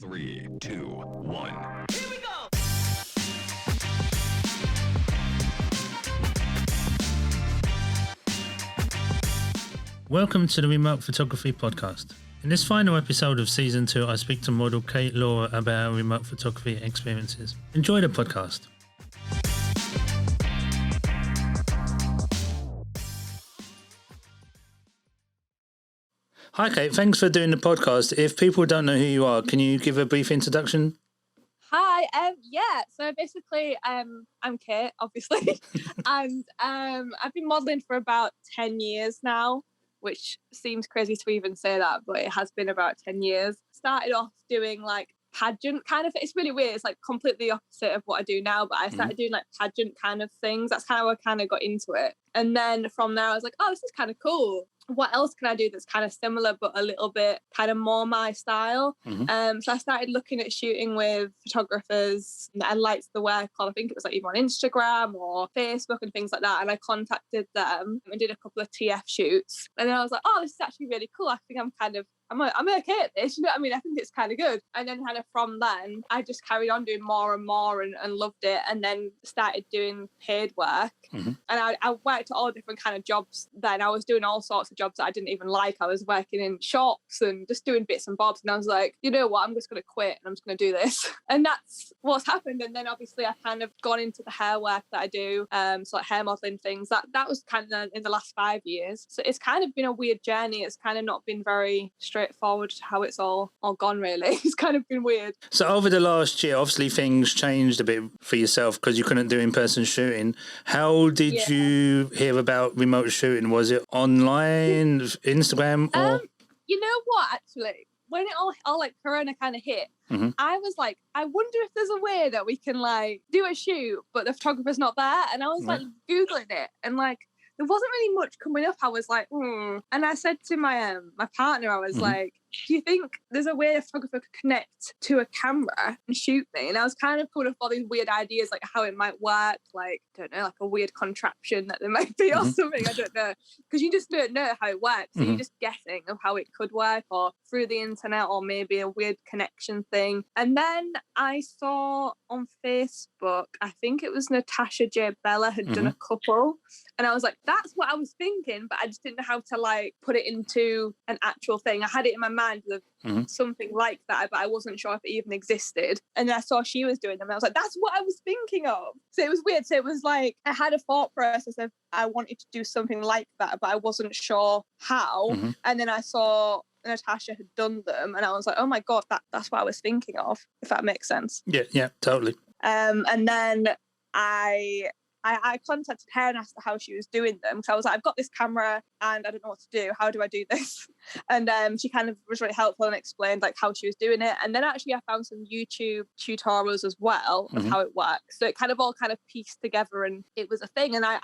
3, 2, 1. Here we go! Welcome to the Remote Photography Podcast. In this final episode of Season 2, I speak to model KateLaura about her remote photography experiences. Enjoy the podcast. Hi Kate, thanks for doing the podcast. If people don't know who you are, can you give a brief introduction? Hi, so basically, I'm Kate, obviously, and I've been modelling for about 10 years now, which seems crazy to even say that, but it has been about 10 years. Started off doing like pageant kind of, it's really weird, it's like completely opposite of what I do now, but I started doing like pageant kind of things. That's kind of how I kind of got into it. And then from there I was like, oh, this is kind of cool. What else can I do that's kind of similar but a little bit kind of more my style? So I started looking at shooting with photographers that I liked the work of. I think it was like even on Instagram or Facebook and things like that. And I contacted them and did a couple of TF shoots. And then I was like, oh, this is actually really cool. I think I'm okay at this, you know what I mean? I think it's kind of good. And then kind of from then, I just carried on doing more and more and loved it. And then started doing paid work. And I worked at all different kind of jobs then. I was doing all sorts of jobs that I didn't even like. I was working in shops and just doing bits and bobs. And I was like, you know what? I'm just going to quit and I'm just going to do this. And that's what's happened. And then obviously I've kind of gone into the hair work that I do. So like hair modelling things. That was kind of in the last 5 years. So it's kind of been a weird journey. It's kind of not been very straightforward to how it's all gone, really. It's kind of been weird. So over the last year, obviously things changed a bit for yourself because you couldn't do in-person shooting. How did you hear about remote shooting? Was it online, Instagram, or? You know what, actually? When it all like Corona kind of hit, I was like, I wonder if there's a way that we can like do a shoot, but the photographer's not there. And I was like Googling it and like, there wasn't really much coming up. I was like, And I said to my partner, I was like, do you think there's a way a photographer could connect to a camera and shoot me? And I was kind of coming up with all these weird ideas, like how it might work, like, I don't know, like a weird contraption that there might be or something. I don't know. Because you just don't know how it works. So you're just guessing of how it could work or through the internet or maybe a weird connection thing. And then I saw on Facebook, I think it was Natasha J. Bella had done a couple. And I was like, that's what I was thinking, but I just didn't know how to like put it into an actual thing. I had it in my mind of something like that, but I wasn't sure if it even existed. And then I saw she was doing them and I was like, that's what I was thinking of. So it was weird. So it was like, I had a thought process of I wanted to do something like that, but I wasn't sure how. And then I saw Natasha had done them and I was like, oh my God, that's what I was thinking of, if that makes sense. Yeah, totally. And then I contacted her and asked her how she was doing them. So I was like, I've got this camera and I don't know what to do. How do I do this? And she kind of was really helpful and explained like how she was doing it. And then actually I found some YouTube tutorials as well of how it works. So it kind of all pieced together and it was a thing. And I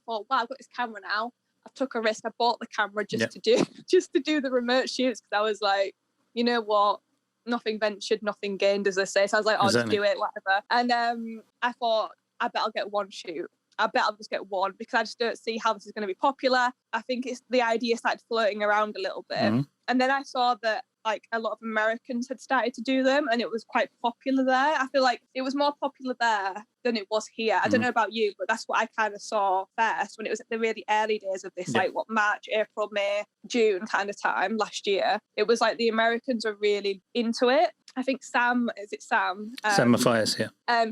thought, wow, I've got this camera now. I took a risk. I bought the camera just to do the remote shoots because I was like, you know what? Nothing ventured, nothing gained, as they say. So I was like, I'll just do it, whatever. And I thought, I bet I'll get one shoot. I bet I'll just get one because I just don't see how this is going to be popular. I think it's the idea started floating around a little bit. And then I saw that like a lot of Americans had started to do them and it was quite popular there. I feel like it was more popular there than it was here. I don't know about you, but that's what I kind of saw first when it was at the really early days of this, like March, April, May, June kind of time last year. It was like the Americans were really into it. I think Sam? Sam Matthias,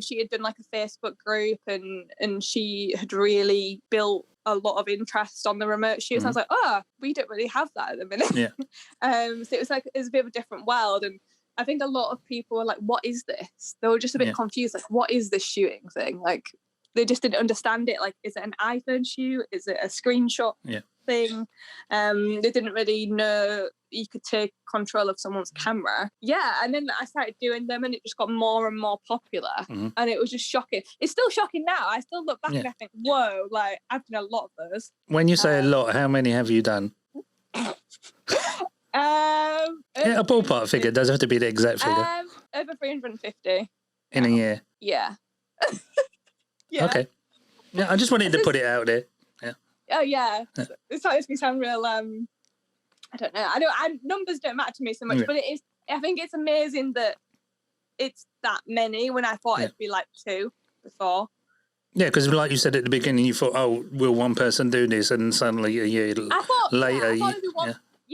she had done like a Facebook group and she had really built a lot of interest on the remote shoots. I was like, oh, we don't really have that at the minute. So it was a bit of a different world. And I think a lot of people were like, what is this? They were just a bit confused. Like, what is this shooting thing? Like, they just didn't understand it. Like, is it an iPhone shoot? Is it a screenshot thing? They didn't really know you could take control of someone's camera. And then I started doing them and it just got more and more popular and it was just shocking. It's still shocking now. I still look back and I think, whoa, like I've done a lot of those. When you say a lot, how many have you done? A ballpark figure. It doesn't have to be the exact figure. Over 350 in a year. Yeah. Okay. I just wanted to put it out there. Oh yeah, it's starting to sound real. I don't know. Numbers don't matter to me so much, but it is. I think it's amazing that it's that many when I thought it'd be like 2 before. Yeah, because like you said at the beginning, you thought, oh, will one person do this? And suddenly a year later... I thought maybe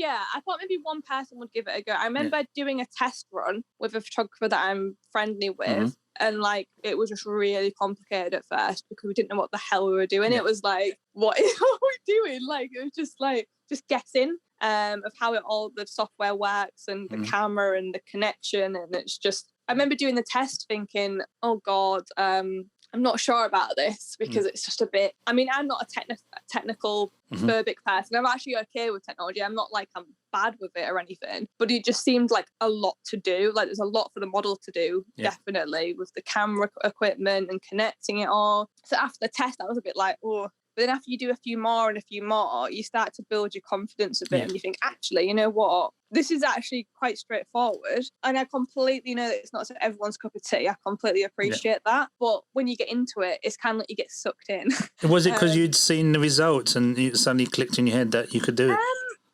I thought maybe one person would give it a go. I remember doing a test run with a photographer that I'm friendly with, and like it was just really complicated at first because we didn't know what the hell we were doing. It was like, what are we doing? Like it was just guessing of how all the software works and the camera and the connection, and it's just, I remember doing the test thinking, oh God, I'm not sure about this because it's just a bit, I mean, I'm not a technical phobic person. I'm actually okay with technology. I'm not like I'm bad with it or anything, but it just seemed like a lot to do. Like there's a lot for the model to do, definitely, with the camera equipment and connecting it all. So after the test, I was a bit like, oh. But then after you do a few more, you start to build your confidence a bit and you think, actually, you know what? This is actually quite straightforward. And I completely know that it's not everyone's cup of tea. I completely appreciate that. But when you get into it, it's kind of like you get sucked in. Was it because you'd seen the results and it suddenly clicked in your head that you could do it?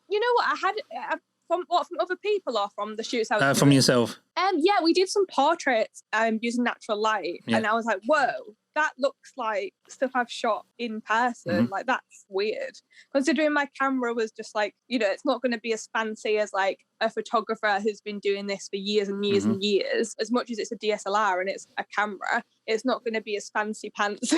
You know what? I had... From other people or from the shoots I was from doing? Yourself? Yeah, we did some portraits using natural light. And I was like, whoa, that looks like stuff I've shot in person. Like, that's weird. Considering my camera was just like, you know, it's not going to be as fancy as like a photographer who's been doing this for years and years and years. As much as it's a DSLR and it's a camera, it's not going to be as fancy pants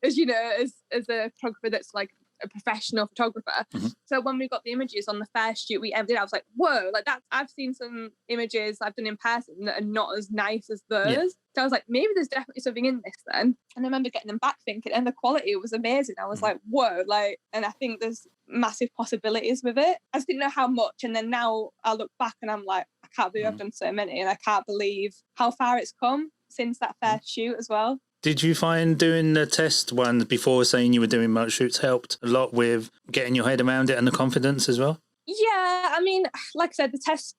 as you know, as a photographer that's like a professional photographer. So when we got the images on the first shoot we ever did, I was like, whoa, like that, I've seen some images I've done in person that are not as nice as those. So I was like, maybe there's definitely something in this then. And I remember getting them back thinking, and the quality was amazing. I was like, whoa, like, and I think there's massive possibilities with it. I just didn't know how much. And then now I look back and I'm like, I can't believe I've done so many, and I can't believe how far it's come since that first shoot as well. Did you find doing the test ones before saying you were doing motor shoots helped a lot with getting your head around it and the confidence as well? Yeah, I mean, like I said, the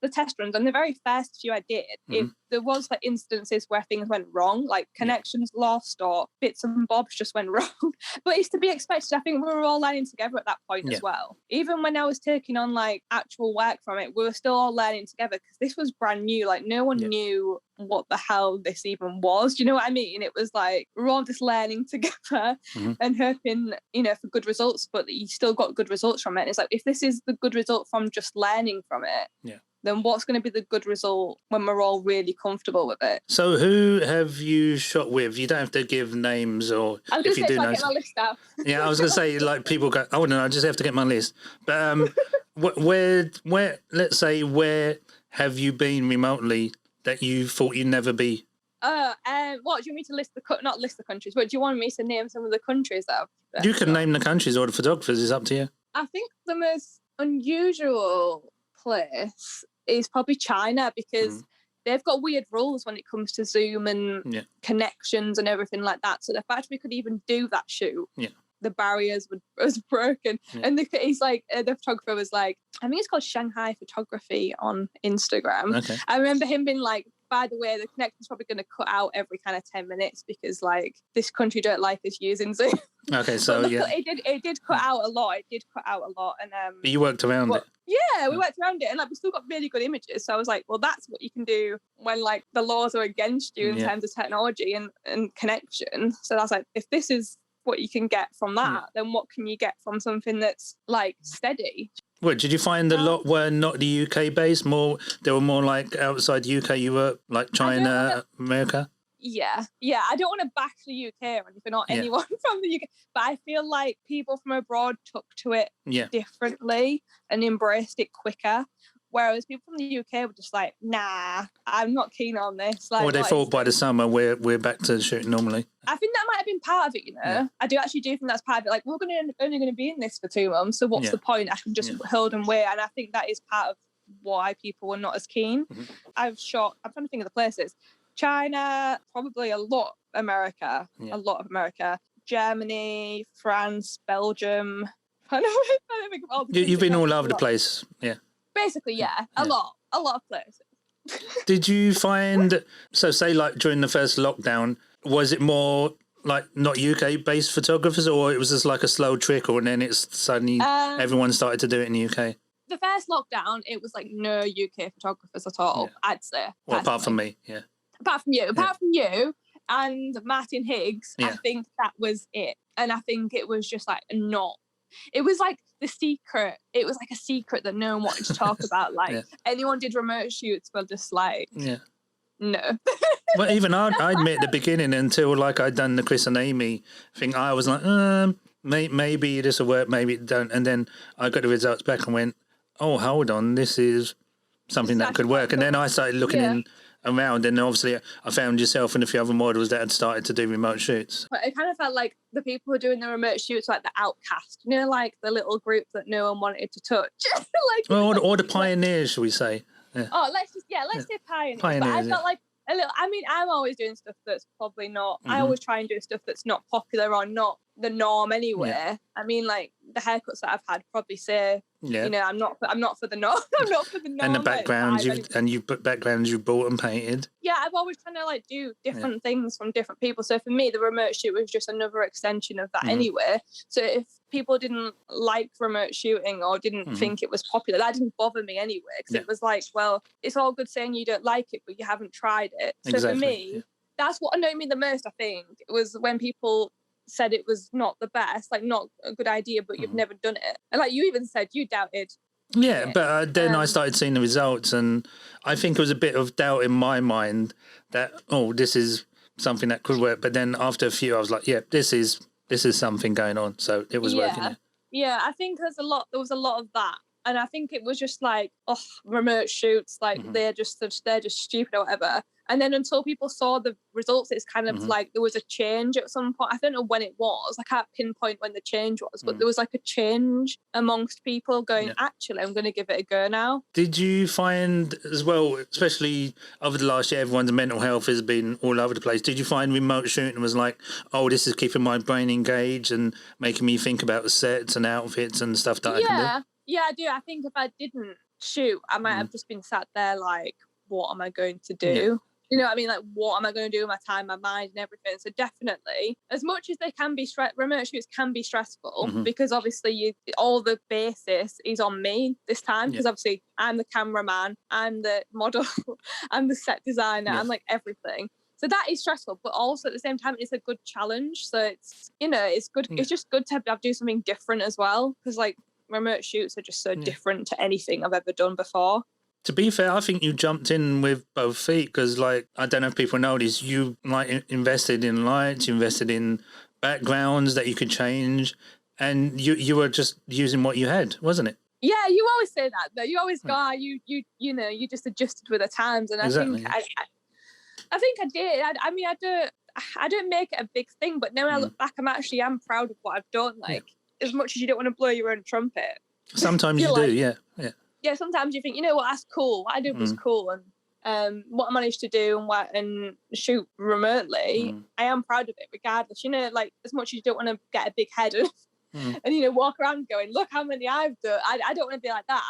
test runs and the very first few I did, if there was like instances where things went wrong, like connections lost or bits and bobs just went wrong. But it's to be expected. I think we were all learning together at that point as well. Even when I was taking on like actual work from it, we were still all learning together because this was brand new. Like no one knew what the hell this even was. Do you know what I mean? It was like we're all just learning together and hoping, you know, for good results, but you still got good results from it. And it's like, if this is the good result from just learning from it, then what's going to be the good result when we're all really comfortable with it? So who have you shot with? You don't have to give names, or I was if you do know. Get my list out. Yeah, I was going to say, like, people go, oh, no, I just have to get my list. But where, let's say, where have you been remotely that you thought you'd never be? What do you want me to list not list the countries, but do you want me to name some of the countries that I've You can name the countries or the photographers, it's up to you. I think the most unusual place is probably China, because they've got weird rules when it comes to Zoom and connections and everything like that. So the fact we could even do that shoot, the barriers was broken. And he's like, the photographer was like, I think it's called Shanghai Photography on Instagram. Okay. I remember him being like, by the way, the connection's probably going to cut out every kind of 10 minutes because like this country don't like us using Zoom. Okay, so it did cut out a lot. And but you worked around it. Yeah, we worked around it, and like we still got really good images. So I was like, well, that's what you can do when like the laws are against you in terms of technology and connection. So I was like, if this is what you can get from that, then what can you get from something that's like steady? Well, did you find a lot were not the UK based? They were more like outside the UK. You were like China, America. Yeah. I don't want to bash the UK or anything, or anyone from the UK, but I feel like people from abroad took to it differently and embraced it quicker. Whereas people from the UK were just like, nah, I'm not keen on this. Like, or they thought by the summer we're back to shooting normally. I think that might have been part of it, you know. Yeah. I do think that's part of it. Like, we're only going to be in this for 2 months, so what's the point? I can just hold and wait. And I think that is part of why people were not as keen. I'm trying to think of the places. China, probably a lot of America, Germany, France, Belgium. I don't think of all the You've been all over the place, Basically, a lot of places. Did you find, so say like during the first lockdown, was it more like not UK based photographers, or it was just like a slow trickle and then it's suddenly everyone started to do it in the UK? The first lockdown, it was like no UK photographers at all, I'd say. Well, apart from me, apart from you and Martin Higgs, I think that was it. And I think it was just like it was like the secret. It was like a secret that no one wanted to talk about. Like anyone did remote shoots, but just like, no. Well, even I admit at the beginning, until like I'd done the Chris and Amy thing, I was like, maybe this will work, maybe it don't. And then I got the results back and went, oh, hold on, this is something that could work. And then I started looking around, and obviously I found yourself and a few other models that had started to do remote shoots. But it kind of felt like the people who were doing the remote shoots, like the outcast, like the little group that no one wanted to touch. or the pioneers, shall we say? Yeah. Oh, let's say pioneers. But I felt like a little. I mean, I'm always doing stuff that's probably not. I always try and do stuff that's not popular or not the norm anywhere. Yeah. I mean, like the haircuts that I've had probably say, I'm not for the norm. I'm not for the norm. And the backgrounds you've put backgrounds you bought and painted. Yeah, I've always trying to like do different things from different people. So for me, the remote shoot was just another extension of that anyway. So if people didn't like remote shooting or didn't think it was popular, that didn't bother me anyway, because it was like, well, it's all good saying you don't like it, but you haven't tried it. So for me, that's what annoyed me the most, I think. It was when people said it was not the best, like not a good idea, but you've never done it. And like you even said you doubted. Yeah, but then I started seeing the results, and I think it was a bit of doubt in my mind that, oh, this is something that could work. But then after a few, I was like, yeah, this is something going on. So it was working. Yeah, I think there was a lot of that. And I think it was just like, remote shoots, like they're just stupid or whatever. And then until people saw the results, it's kind of like there was a change at some point. I don't know when it was. I can't pinpoint when the change was, but there was like a change amongst people going, actually, I'm going to give it a go now. Did you find as well, especially over the last year, everyone's mental health has been all over the place. Did you find remote shooting was like, oh, this is keeping my brain engaged and making me think about the sets and outfits and stuff that I can do? Yeah, I do. I think if I didn't shoot, I might have just been sat there like, what am I going to do? Yeah. You know what I mean? Like, what am I going to do with my time, my mind and everything? So definitely, as much as they can be remote shoots can be stressful because obviously all the basis is on me this time, because obviously I'm the cameraman, I'm the model, I'm the set designer, I'm like everything. So that is stressful, but also at the same time, it's a good challenge. So it's, it's good. It's just good to do something different as well, because like remote shoots are just so different to anything I've ever done before. To be fair, I think you jumped in with both feet, because, like, I don't know if people know this, you like invested in lights, you invested in backgrounds that you could change, and you were just using what you had, wasn't it? Yeah, you always say that though. You always go, you just adjusted with the times, and I think I did. I mean, I don't make it a big thing, but now when I look back, I'm proud of what I've done. Like, as much as you don't want to blow your own trumpet, sometimes you do, yeah. Yeah, sometimes you think, you know what, that's cool. What I did was cool, and what I managed to do and shoot remotely, I am proud of it, regardless. Like as much as you don't want to get a big head and walk around going, look how many I've done. I don't want to be like that.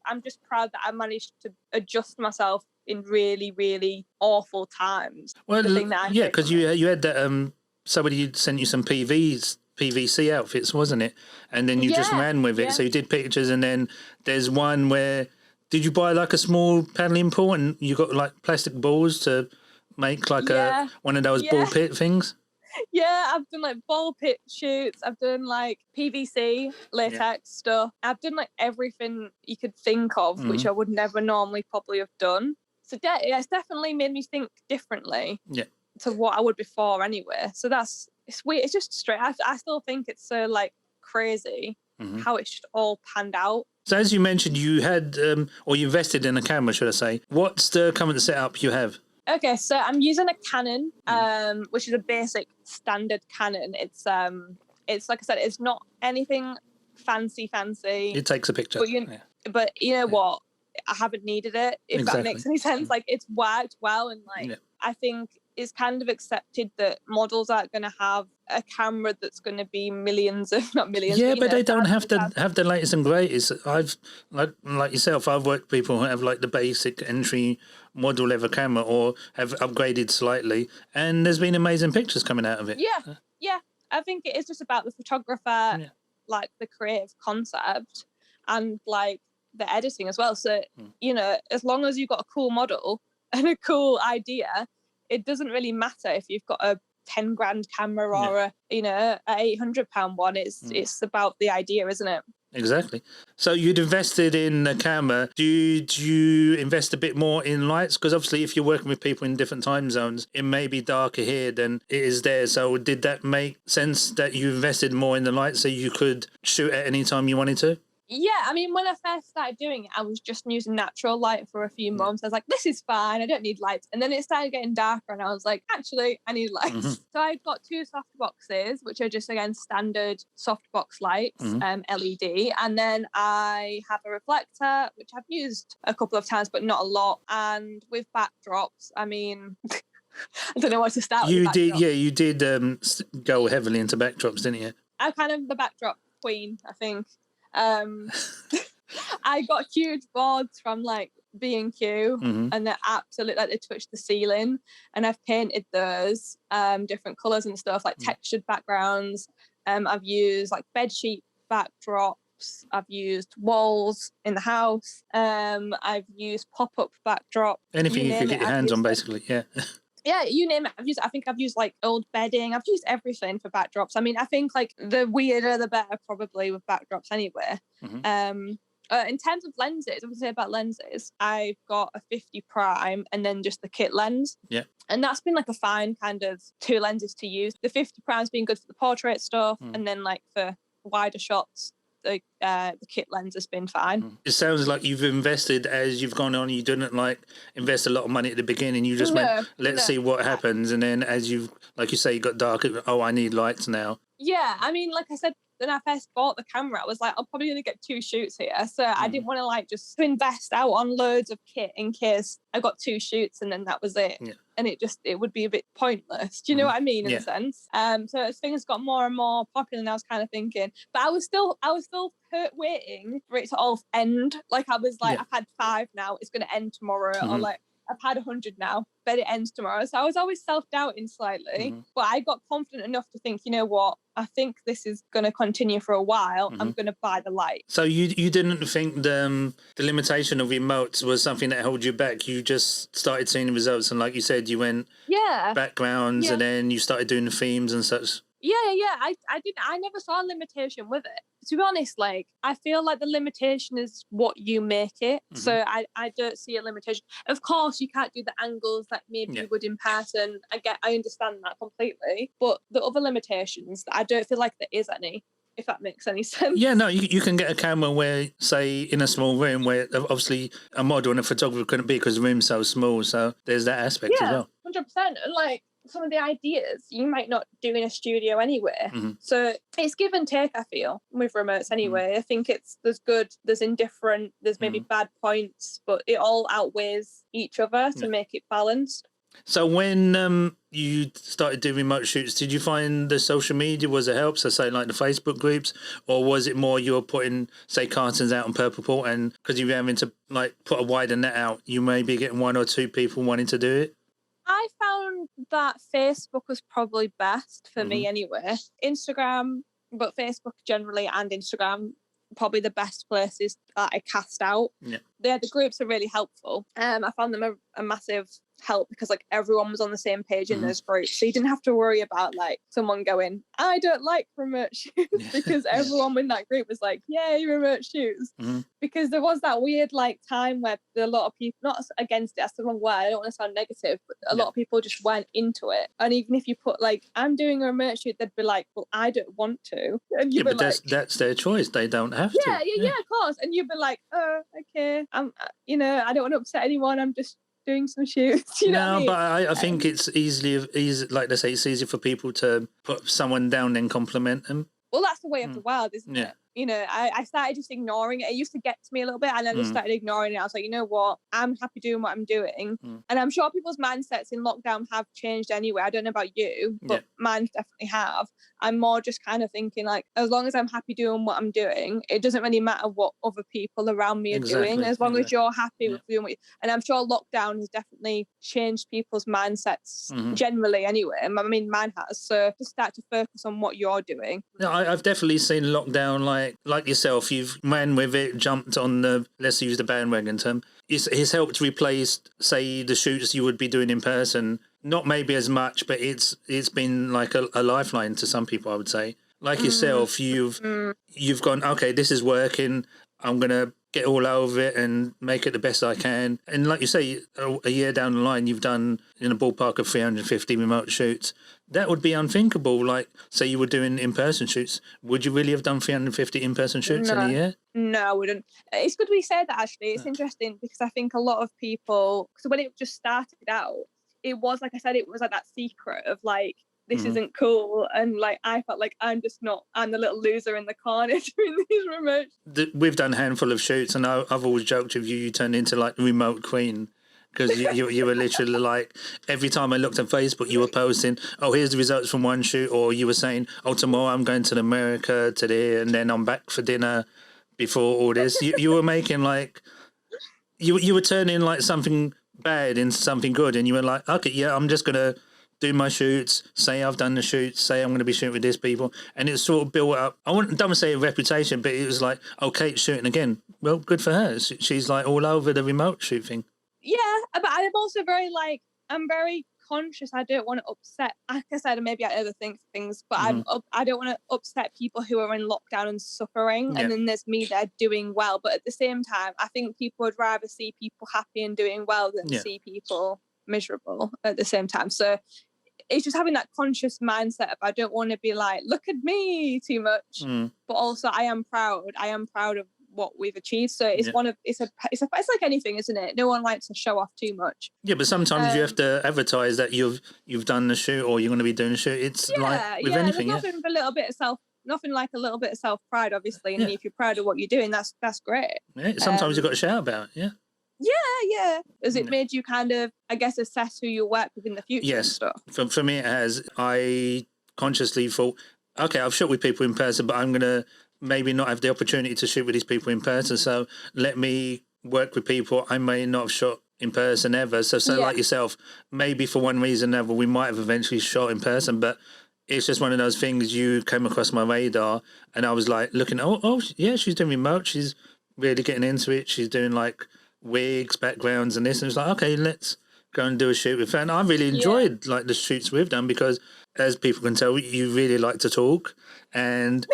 I'm just proud that I managed to adjust myself in really, really awful times. Well, because you had that somebody sent you some PVC outfits, wasn't it? And then you just ran with it. So you did pictures, and then there's one where, did you buy like a small paddling pool and you got like plastic balls to make like one of those ball pit things? Yeah, I've done like ball pit shoots. I've done like PVC latex stuff. I've done like everything you could think of, which I would never normally probably have done. So it's definitely made me think differently to what I would before anyway. So it's weird. It's just straight. I still think it's so like crazy how it should all panned out. So as you mentioned, you had or you invested in a camera, should I say? What's the current setup you have? Okay, so I'm using a Canon, which is a basic standard Canon. It's like I said, it's not anything fancy. It takes a picture. But you know what? I haven't needed it, if that makes any sense. Like it's worked well, and like I think it's kind of accepted that models aren't going to have a camera that's going to be millions, if not millions. Yeah, but they don't have to have the latest and greatest. I've like yourself, I've worked with people who have like the basic entry model level camera or have upgraded slightly, and there's been amazing pictures coming out of it. Yeah. I think it is just about the photographer, like the creative concept, and like the editing as well. So as long as you've got a cool model and a cool idea, it doesn't really matter if you've got a 10 grand camera or a £800 one. It's about the idea, isn't it? Exactly. So you'd invested in the camera. Do you invest a bit more in lights? Because obviously if you're working with people in different time zones, it may be darker here than it is there. So did that make sense that you invested more in the lights so you could shoot at any time you wanted to? Yeah, I mean, when I first started doing it, I was just using natural light for a few months. I was like, this is fine, I don't need lights. And then it started getting darker and I was like, actually, I need lights. Mm-hmm. So I've got 2 soft boxes, which are just, again, standard softbox lights, LED. And then I have a reflector, which I've used a couple of times, but not a lot. And with backdrops, I mean... I don't know what to start with. You did go heavily into backdrops, didn't you? I'm kind of the backdrop queen, I think. I got huge boards from like B&Q and they're absolutely like they touch the ceiling, and I've painted those different colours and stuff, like textured backgrounds. I've used like bedsheet backdrops, I've used walls in the house, I've used pop-up backdrops. Anything you could get your hands on, basically, yeah. Yeah, you name it. I think I've used like old bedding. I've used everything for backdrops. I mean, I think like the weirder the better, probably, with backdrops anyway. In terms of lenses, I would say about lenses, I've got a 50 prime and then just the kit lens. Yeah. And that's been like a fine kind of 2 lenses to use. The 50 prime's been good for the portrait stuff, and then like for wider shots, the kit lens has been fine. It sounds like you've invested as you've gone on. You didn't like invest a lot of money at the beginning. You just went, let's see what happens. And then as you, like you say, you got darker. Oh, I need lights now. Yeah, I mean, like I said, when I first bought the camera, I was like, I'm probably going to get 2 shoots here. So I didn't want to like just invest out on loads of kit in case I got 2 shoots and then that was it. Yeah. And it would be a bit pointless. Do you know what I mean, in a sense? So as things got more and more popular, and I was kind of thinking, but I was still waiting for it to all end. Like I was like, I've had 5 now, it's going to end tomorrow, or like I've had 100 now, bet it ends tomorrow. So I was always self-doubting slightly, but I got confident enough to think, you know what, I think this is going to continue for a while. I'm going to buy the light. So you didn't think the limitation of emotes was something that held you back? You just started seeing the results, and like you said, you went backgrounds, and then you started doing the themes and such. Yeah. I never saw a limitation with it. To be honest, like, I feel like the limitation is what you make it. So I don't see a limitation. Of course, you can't do the angles that maybe you would in person. I understand that completely. But the other limitations, I don't feel like there is any, if that makes any sense. Yeah, no, you can get a camera where, say, in a small room where obviously a model and a photographer couldn't be because the room's so small. So there's that aspect as well. 100%. And like, some of the ideas you might not do in a studio anyway. So it's give and take, I feel, with remotes anyway. I think there's good, there's indifferent, there's maybe bad points, but it all outweighs each other to make it balanced. So when you started doing remote shoots, did you find the social media was a help? So say like the Facebook groups, or was it more you were putting, say, cartons out on Purple, and because you were having to like put a wider net out, you may be getting 1 or 2 people wanting to do it? I found that Facebook was probably best for me anyway. Instagram, but Facebook generally and Instagram, probably the best places that I cast out. Yeah, the groups are really helpful. I found them a massive help because like everyone was on the same page in those groups, so you didn't have to worry about like someone going, I don't like remote shoots, because everyone in that group was like, yay, remote shoots. Because there was that weird like time where a lot of people, not against it, that's the wrong word, I don't want to sound negative, but a lot of people just went into it. And even if you put like, I'm doing a remote shoot, they'd be like, well, I don't want to. And you'd be but like, that's their choice, they don't have to. Yeah, of course. And you'd be like, oh, okay, I'm I don't want to upset anyone, I'm just doing some shoots. You know what I mean? But I think it's easy, like they say, it's easy for people to put someone down and compliment them. Well, that's the way of the world, isn't it? I started just ignoring it. It used to get to me a little bit, and I just started ignoring it. I was like, you know what? I'm happy doing what I'm doing. And I'm sure people's mindsets in lockdown have changed anyway. I don't know about you, but mine definitely have. I'm more just kind of thinking like, as long as I'm happy doing what I'm doing, it doesn't really matter what other people around me are doing, as long as you're happy with doing what and I'm sure lockdown has definitely changed people's mindsets generally anyway. I mean, mine has. So just start to focus on what you're doing. No, I've definitely seen lockdown like like yourself, you've ran with it, jumped on the, let's use the bandwagon term. It's helped replace, say, the shoots you would be doing in person. Not maybe as much, but it's been like a lifeline to some people, I would say. Like yourself, you've gone, okay, this is working. I'm going to get all over it and make it the best I can. And like you say, a year down the line, you've done in a ballpark of 350 remote shoots. That would be unthinkable. Like, say you were doing in-person shoots. Would you really have done 350 in-person shoots in a year? No, I wouldn't. It's good we said that, actually. It's interesting because I think a lot of people, because when it just started out, it was, like I said, it was like that secret of like, this isn't cool, and like I felt like I'm the little loser in the corner doing these remote. We've done a handful of shoots, and I've always joked with you turned into like the remote queen, because you were literally like, every time I looked at Facebook, you were posting, oh, here's the results from one shoot, or you were saying, oh, tomorrow I'm going to America today, and then I'm back for dinner before all this. You were making like, you were turning like something bad into something good, and you were like, okay, yeah, I'm just gonna do my shoots, say I've done the shoots, say I'm going to be shooting with these people. And it sort of built up, don't want to say a reputation, but it was like, oh, Kate's shooting again. Well, good for her. She's like all over the remote shoot thing. Yeah, but I'm also I'm very conscious. I don't want to upset, like I said, maybe I overthink things, but I don't want to upset people who are in lockdown and suffering. Yeah. And then there's me there doing well. But at the same time, I think people would rather see people happy and doing well than see people miserable at the same time. So it's just having that conscious mindset of, I don't want to be like, look at me too much, but also I am proud of what we've achieved. So it's it's like anything, isn't it? No one likes to show off too much. Yeah, but sometimes you have to advertise that you've done the shoot, or you're going to be doing the shoot. It's like with anything. There's nothing like a little bit of self pride, obviously. And if you're proud of what you're doing, that's great. Yeah, sometimes you've got to shout about it. Yeah. Has it made you kind of, I guess, assess who you'll work with in the future? Yes. And stuff? For me, it has. I consciously thought, okay, I've shot with people in person, but I'm going to maybe not have the opportunity to shoot with these people in person. So let me work with people I may not have shot in person ever. So like yourself, maybe for one reason or another, we might have eventually shot in person, but it's just one of those things. You came across my radar, and I was like looking, oh yeah, she's doing remote. She's really getting into it. She's doing like wigs, backgrounds, and this, and it's like, okay, let's go and do a shoot with her. And I really enjoyed like the shoots we've done, because as people can tell, you really like to talk, and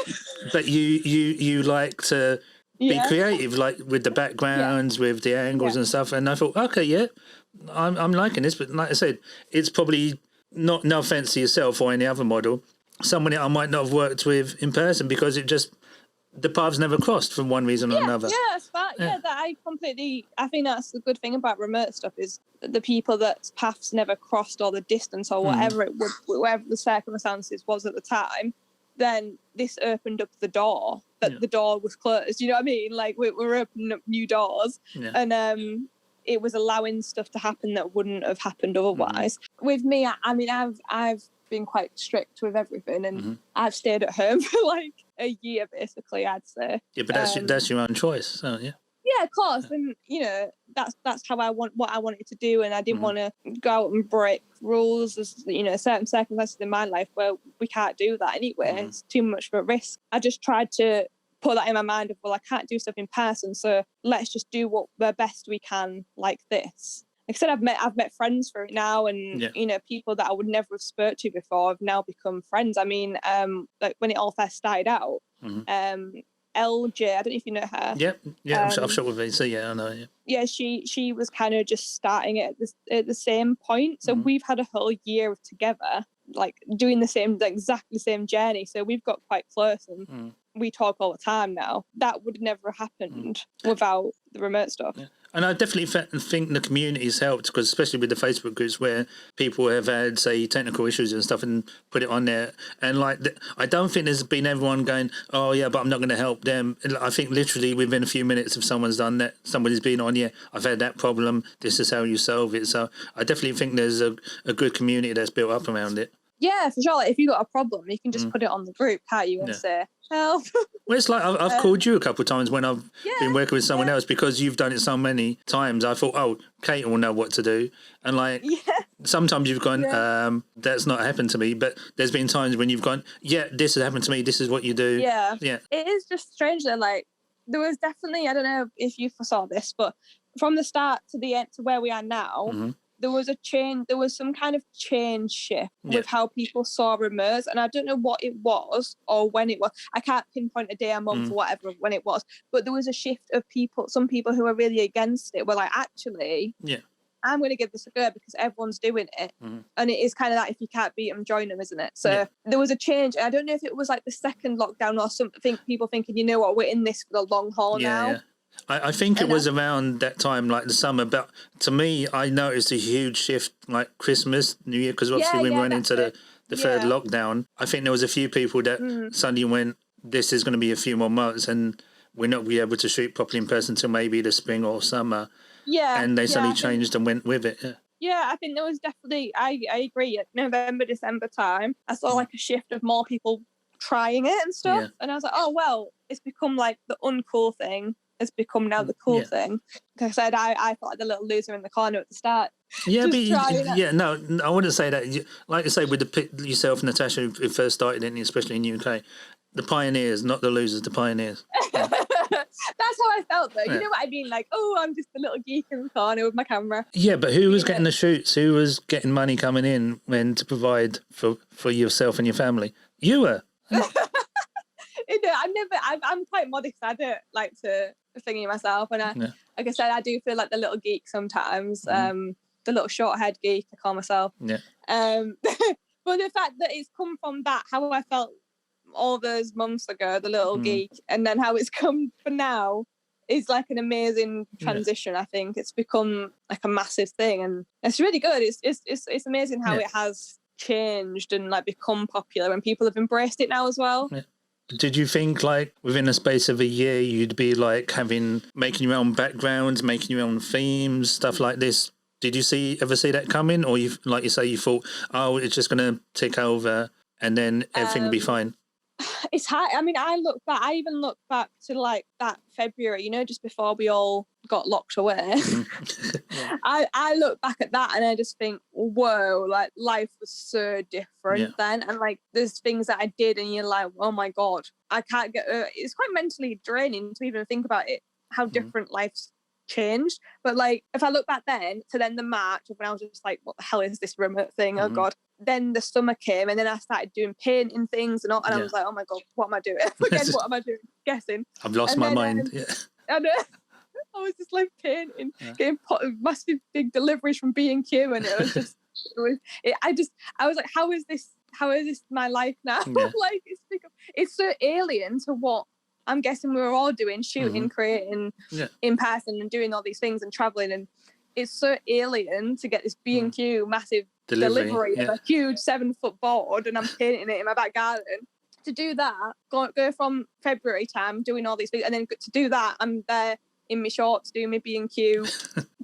but you like to be creative, like with the backgrounds, with the angles and stuff. And I thought, okay, I'm liking this, but like I said, it's probably not, no offense to yourself or any other model, someone that I might not have worked with in person, because it just, the paths never crossed for one reason or another. Yeah, that's that. Yeah, that I think that's the good thing about remote stuff, is the people that paths never crossed, or the distance, or whatever whatever the circumstances was at the time, then this opened up the door that the door was closed. You know what I mean? Like we're opening up new doors, and it was allowing stuff to happen that wouldn't have happened otherwise. With me, I mean, I've been quite strict with everything, and I've stayed at home for like a year, basically, I'd say. Yeah, but that's your own choice, so yeah. Yeah, of course, and you know that's how what I wanted to do, and I didn't want to go out and break rules. There's, you know, certain circumstances in my life where we can't do that anyway. It's too much of a risk. I just tried to put that in my mind of, well, I can't do stuff in person, so let's just do what the best we can like this. Like I said, I've met friends for it now, and you know, people that I would never have spoke to before have now become friends. I mean, like when it all first started out, LJ, I don't know if you know her. Yeah, I've shot with her, so yeah, I know. Yeah, she was kind of just starting at the same point. So we've had a whole year together, like doing exactly the same journey. So we've got quite close, and we talk all the time now. That would never have happened without the remote stuff. Yeah. And I definitely think the community's helped, because especially with the Facebook groups where people have had, say, technical issues and stuff and put it on there. And like, I don't think there's been everyone going, oh yeah, but I'm not going to help them. I think literally within a few minutes, if someone's done that, somebody's been on, I've had that problem, this is how you solve it. So I definitely think there's a good community that's built up around it. Yeah, for sure. Like, if you got a problem, you can just put it on the group, can't you, and Yeah. say, help. Well, it's like I've called you a couple of times when I've been working with someone yeah. else because you've done it so many times. I thought, oh, Kate will know what to do. And like sometimes you've gone, that's not happened to me. But there's been times when you've gone, yeah, this has happened to me. This is what you do. Yeah. Yeah. It is just strange that, like, there was definitely, I don't know if you foresaw this, but from the start to the end to where we are now, there was a change. There was some kind of change shift with how people saw remotes, and I don't know what it was or when it was. I can't pinpoint a day, a month, or whatever when it was. But there was a shift of people. Some people who were really against it were like, actually, I'm going to give this a go because everyone's doing it, and it is kind of like if you can't beat them, join them, isn't it? So there was a change. I don't know if it was like the second lockdown or something. People thinking, you know what, we're in this for the long haul now. Yeah. I think it was around that time, like the summer. But to me, I noticed a huge shift, like Christmas, New Year, because obviously when we went into the third lockdown, I think there was a few people that suddenly went, this is going to be a few more months and we're not going to be able to shoot properly in person until maybe the spring or summer. Yeah. And they suddenly changed and went with it. Yeah, I think there was definitely, I agree, at November, December time, I saw like a shift of more people trying it and stuff. And I was like, oh, well, it's become like the uncool thing. Has become now the cool thing. Like I said, I felt like the little loser in the corner at the start. Yeah, but no, I wouldn't say that. Like I say, with yourself, Natasha, who first started it, especially in UK, the pioneers, not the losers, the pioneers. That's how I felt, though. You know what I mean? Like, oh, I'm just a little geek in the corner with my camera. Yeah, but who was getting the shoots? Who was getting money coming in when to provide for yourself and your family? You were. I'm quite modest. I don't like to thingy myself, and like I said, I do feel like the little geek sometimes. The little short-haired geek, I call myself. Yeah. But the fact that it's come from that, how I felt all those months ago, the little geek, and then how it's come for now, is like an amazing transition. I think it's become like a massive thing, and it's really good. It's amazing how it has changed and like become popular, and people have embraced it now as well. Yeah. Did you think like within a space of a year you'd be like making your own backgrounds, making your own themes, stuff like this? Did you ever see that coming, or you thought, oh, it's just going to tick over and then everything will be fine? It's hard. I mean, I even look back to like that February, you know, just before we all got locked away. I look back at that and I just think, whoa, like life was so different then. And like there's things that I did and you're like, oh my God, I can't get it's quite mentally draining to even think about it, how different life's changed. But like if I look back then to then the March of when I was just like, what the hell is this remote thing? Oh God. Then the summer came and then I started doing painting things and I was like, oh my God, what am I doing? Again, what am I doing? Guessing. I've lost my mind. I know. I was just like painting, getting massive big deliveries from B&Q, and it was just, I was like, how is this my life now? Like it's so alien to what I'm guessing we were all doing, shooting, creating in person and doing all these things and traveling, and it's so alien to get this B&Q massive delivery of a huge 7-foot board and I'm painting it in my back garden. To do that, go from February time doing all these things, and then to do that, I'm there in my shorts doing my B&Q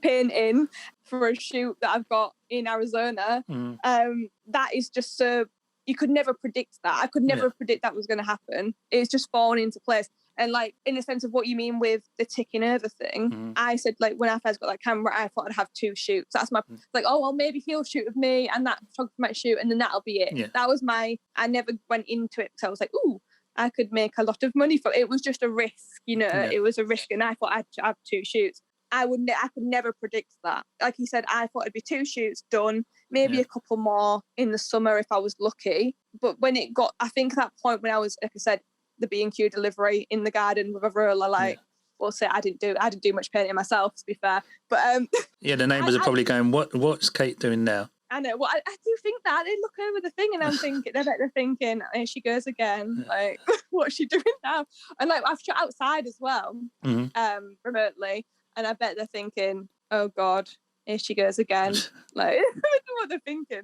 painting for a shoot that I've got in Arizona. That is just so, you could never predict that. I could never predict that was going to happen. It's just fallen into place. And like in the sense of what you mean with the ticking over thing, I said like when I first got that camera, I thought I'd have 2 shoots. That's my like, oh well, maybe he'll shoot with me and that photographer might shoot, and then that'll be it. That was I never went into it because I was like, ooh, I could make a lot of money for it. It was just a risk, you know. It was a risk, and I thought I'd have 2 shoots. I could never predict that. Like you said, I thought it'd be 2 shoots done, maybe a couple more in the summer if I was lucky. But when it got, I think that point when I was, like I said, the B&Q delivery in the garden with a roller, like, well, say I didn't do much painting myself, to be fair. But the neighbours are probably going, what's Kate doing now? I know. Well, I do think that they look over the thing, and I'm thinking, they're thinking, here she goes again. Like, what's she doing now? And like, I've shot outside as well, remotely, and I bet they're thinking, oh God, here she goes again. Like, I don't know what they're thinking.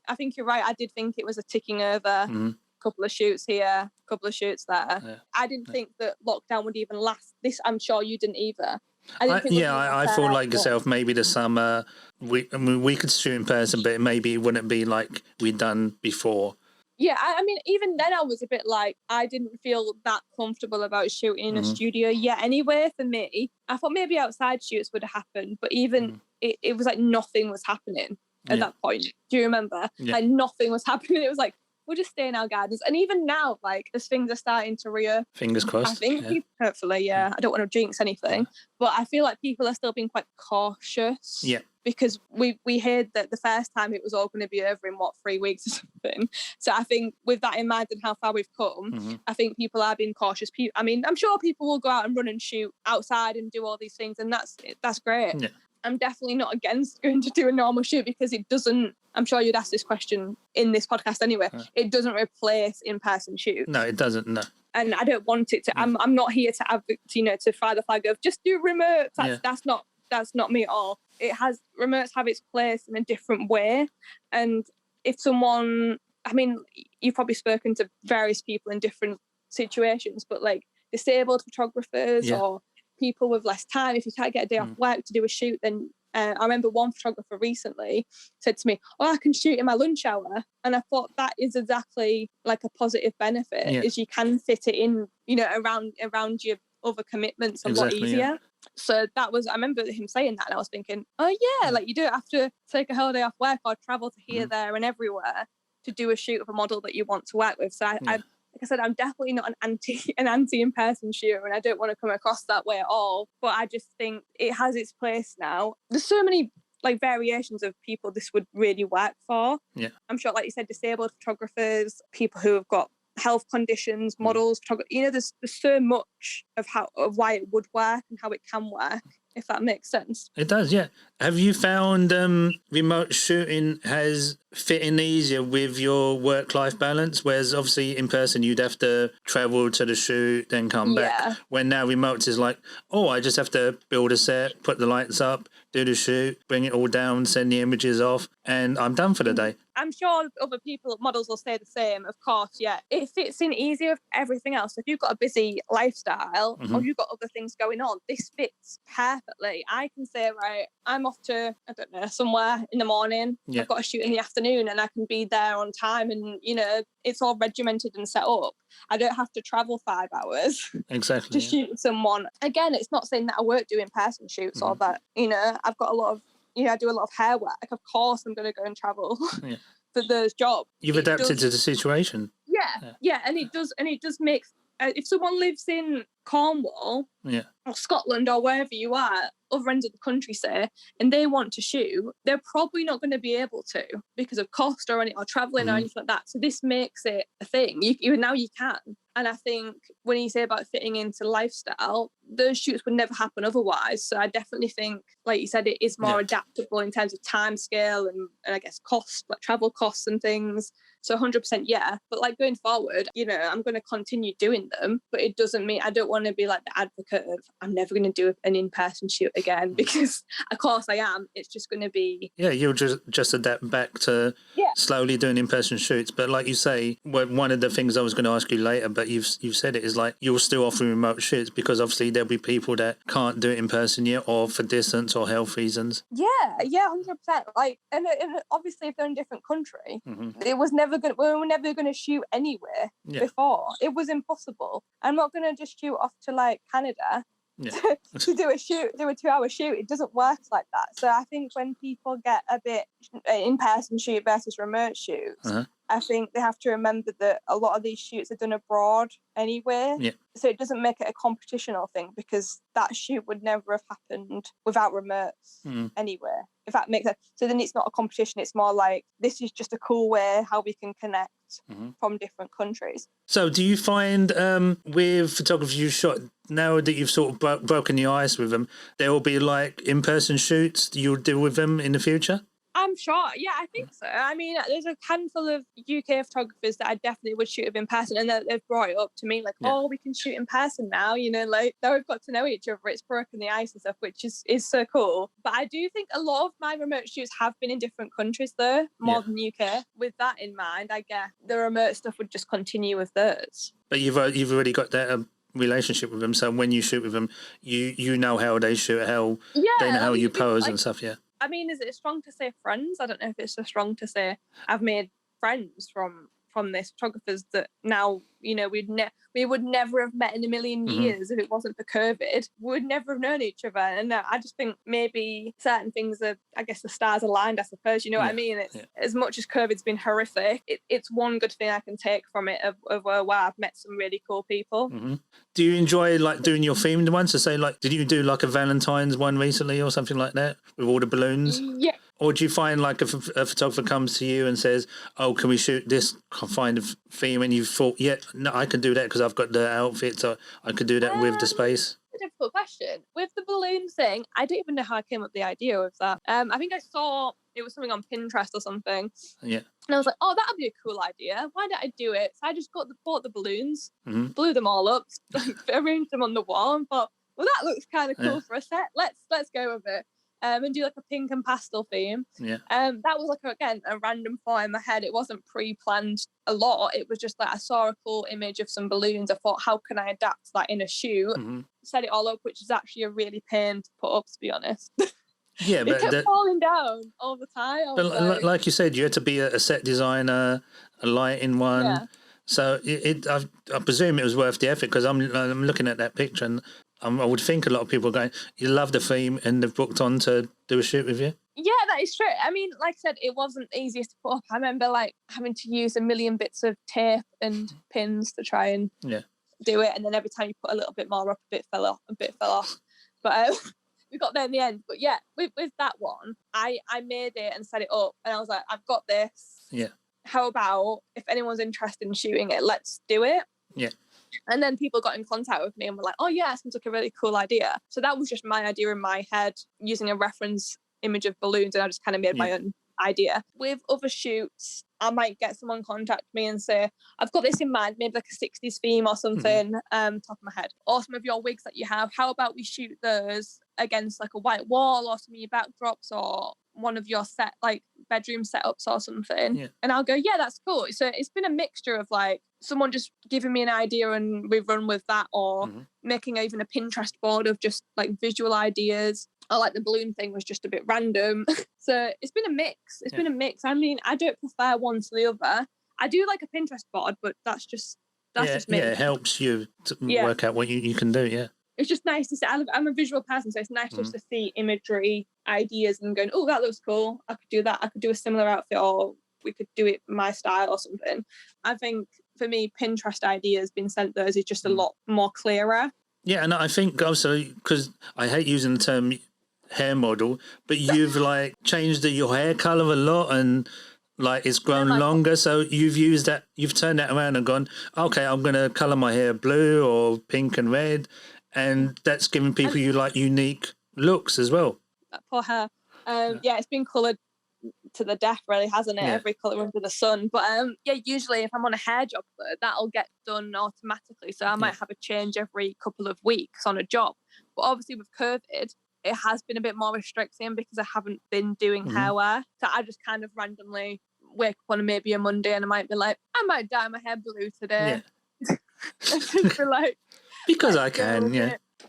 I think you're right. I did think it was a ticking over. Couple of shoots here, couple of shoots there. I didn't think that lockdown would even last. This, I'm sure you didn't either. I feel like yourself. Maybe the summer, we could shoot in person, but maybe it wouldn't be like we'd done before. Yeah, I mean, even then I was a bit like, I didn't feel that comfortable about shooting in a studio yet anyway for me. I thought maybe outside shoots would have happened, but even it was like nothing was happening at that point. Do you remember? Yeah. Like nothing was happening. It was like, we'll just stay in our gardens. And even now, like, as things are starting to rear. Fingers crossed. I think, hopefully, I don't want to jinx anything, but I feel like people are still being quite cautious. Yeah. Because we heard that the first time it was all going to be over in 3 weeks or something. So I think with that in mind and how far we've come, I think people are being cautious. I mean, I'm sure people will go out and run and shoot outside and do all these things, and that's great. Yeah. I'm definitely not against going to do a normal shoot because it doesn't. I'm sure you'd ask this question in this podcast anyway. It doesn't replace in-person shoots. No, it doesn't. No. And I don't want it to. I'm not here to advocate, to fly the flag of just do remote. That's not me at all. Remotes have its place in a different way. And if someone, I mean, you've probably spoken to various people in different situations, but like disabled photographers or people with less time, if you can't get a day off work to do a shoot, then I remember one photographer recently said to me, I can shoot in my lunch hour. And I thought that is exactly like a positive benefit, is you can fit it in, around your other commitments a lot easier. Yeah. So I remember him saying that, and I was thinking, like you don't have to take a holiday off work or travel to here, there and everywhere to do a shoot of a model that you want to work with. So like I said, I'm definitely not an anti in-person shooter, and I don't want to come across that way at all. But I just think it has its place now. There's so many like variations of people this would really work for. Yeah. I'm sure, like you said, disabled photographers, people who have got health conditions, models, there's so much of why it would work and how it can work, if that makes sense. It does, yeah. Have you found remote shooting has fit in easier with your work-life balance? Whereas obviously in person you'd have to travel to the shoot, then come back. When now remote is like, I just have to build a set, put the lights up, do the shoot, bring it all down, send the images off, and I'm done for the day. I'm sure other models will say the same, of course, yeah. It fits in easier with everything else. If you've got a busy lifestyle or you've got other things going on, this fits perfectly. I can say, right, I'm off to, I don't know, somewhere in the morning. Yeah. I've got a shoot in the afternoon and I can be there on time and, it's all regimented and set up. I don't have to travel 5 hours to shoot someone. Again, it's not saying that I won't do in-person shoots or that, I've got a lot of, I do a lot of hair work. Of course, I'm going to go and travel for those jobs. You've adapted to the situation. Yeah, and it does make. If someone lives in Cornwall or Scotland or wherever you are, other ends of the country, say, and they want to shoot, they're probably not going to be able to because of cost or travelling or anything like that. So this makes it a thing. Now you can. And I think when you say about fitting into lifestyle, those shoots would never happen otherwise. So I definitely think, like you said, it is more adaptable in terms of time scale and I guess cost, like travel costs and things. So 100% but like going forward, I'm going to continue doing them, but it doesn't mean I don't want to be like the advocate of I'm never going to do an in-person shoot again, because of course I am. It's just going to be you'll just adapt back to slowly doing in-person shoots. But like you say, one of the things I was going to ask you later, but you've said it, is like you'll still offer remote shoots because obviously there'll be people that can't do it in person yet, or for distance or health reasons. 100%. Like and obviously if they're in a different country, we were never going to shoot anywhere before. It was impossible. I'm not going to just shoot off to like Canada to do a 2-hour shoot. It doesn't work like that. So I think when people get a bit in-person shoot versus remote shoots, I think they have to remember that a lot of these shoots are done abroad anyway. Yeah. So it doesn't make it a competitional thing, because that shoot would never have happened without remotes anywhere, if that makes sense. So then it's not a competition. It's more like, this is just a cool way how we can connect from different countries. So do you find with photographers you shot, now that you've sort of broken the ice with them, there will be like in-person shoots you'll do with them in the future? I'm sure. Yeah, I think so. I mean, there's a handful of UK photographers that I definitely would shoot with in person, and they've brought it up to me like, we can shoot in person now, like now we've got to know each other. It's broken the ice and stuff, which is so cool. But I do think a lot of my remote shoots have been in different countries though, more than UK. With that in mind, I guess the remote stuff would just continue with those. But you've already got that relationship with them. So when you shoot with them, you know how they shoot, how they know Yeah, how you obviously, pose like, and stuff. Yeah. I mean, is it strong to say friends? I don't know if it's so strong to say I've made friends from this photographers that now, you know, we would never have met in a million years if it wasn't for COVID. We would never have known each other. And I just think maybe certain things are, I guess the stars aligned, I suppose, you know what I mean? It's as much as COVID's been horrific, it's one good thing I can take from it of where I've met some really cool people. Do you enjoy like doing your themed ones? So say like, did you do like a Valentine's one recently or something like that with all the balloons? Yeah. Or do you find like a photographer comes to you and says, "Oh, can we shoot this kind of theme?" And you thought, "Yeah, no, I can do that because I've got the outfit, so I could do that with the space." A difficult question. With the balloon thing, I don't even know how I came up with the idea of that. I think I saw it was something on Pinterest or something. Yeah. And I was like, oh, that would be a cool idea. Why don't I do it? So I just bought the balloons, blew them all up, arranged them on the wall, and thought, well, that looks kind of cool for a set. Let's go with it. And do like a pink and pastel theme. Yeah. That was like a random thought in my head. It wasn't pre-planned a lot. It was just like I saw a cool image of some balloons. I thought, how can I adapt that in a shoot? Set it all up, which is actually a really pain to put up, to be honest. Yeah, but it kept falling down all the time. But like you said, you had to be a set designer, a lighting one. Yeah. So I presume it was worth the effort because I'm looking at that picture and I would think a lot of people are going, you love the theme and they've booked on to do a shoot with you. Yeah, that is true. I mean, like I said, it wasn't the easiest to put up. I remember like having to use a million bits of tape and pins to try and do it. And then every time you put a little bit more up, a bit fell off. But we got there in the end. But yeah, with that one, I made it and set it up and I was like, I've got this. Yeah. How about if anyone's interested in shooting it, let's do it. Yeah. And then people got in contact with me and were like, oh yeah, it seems like a really cool idea. So that was just my idea in my head using a reference image of balloons and I just kind of made my own idea. With other shoots, I might get someone contact me and say, I've got this in mind, maybe like a 60s theme or something, top of my head. Or some of your wigs that you have, how about we shoot those against like a white wall or some of your backdrops or one of your set like bedroom setups or something. And I'll go, yeah, that's cool. So it's been a mixture of like someone just giving me an idea and we run with that, or making even a Pinterest board of just like visual ideas. Or like the balloon thing was just a bit random. So it's been a mix. It's been a mix. I mean, I don't prefer one to the other. I do like a Pinterest board, but that's just me. Yeah, it helps you to work out what you can do. Yeah. It's just nice to see. I'm a visual person, so it's nice just to see imagery, ideas, and going, oh, that looks cool. I could do that. I could do a similar outfit, or we could do it my style or something. I think for me, Pinterest ideas being sent those is just a lot more clearer. Yeah, and I think also because I hate using the term hair model, but you've like changed your hair color a lot and like it's grown longer, so you've turned that around and gone, okay, I'm gonna color my hair blue or pink and red, and that's giving people you like unique looks as well. That poor hair. It's been colored to the death, really, hasn't it? Every color under the sun. But usually if I'm on a hair job, that'll get done automatically, so I might have a change every couple of weeks on a job. But obviously with COVID, it has been a bit more restricting because I haven't been doing hair wear. So I just kind of randomly wake up on maybe a Monday and I might be like, I might dye my hair blue today. And just be like, because I can,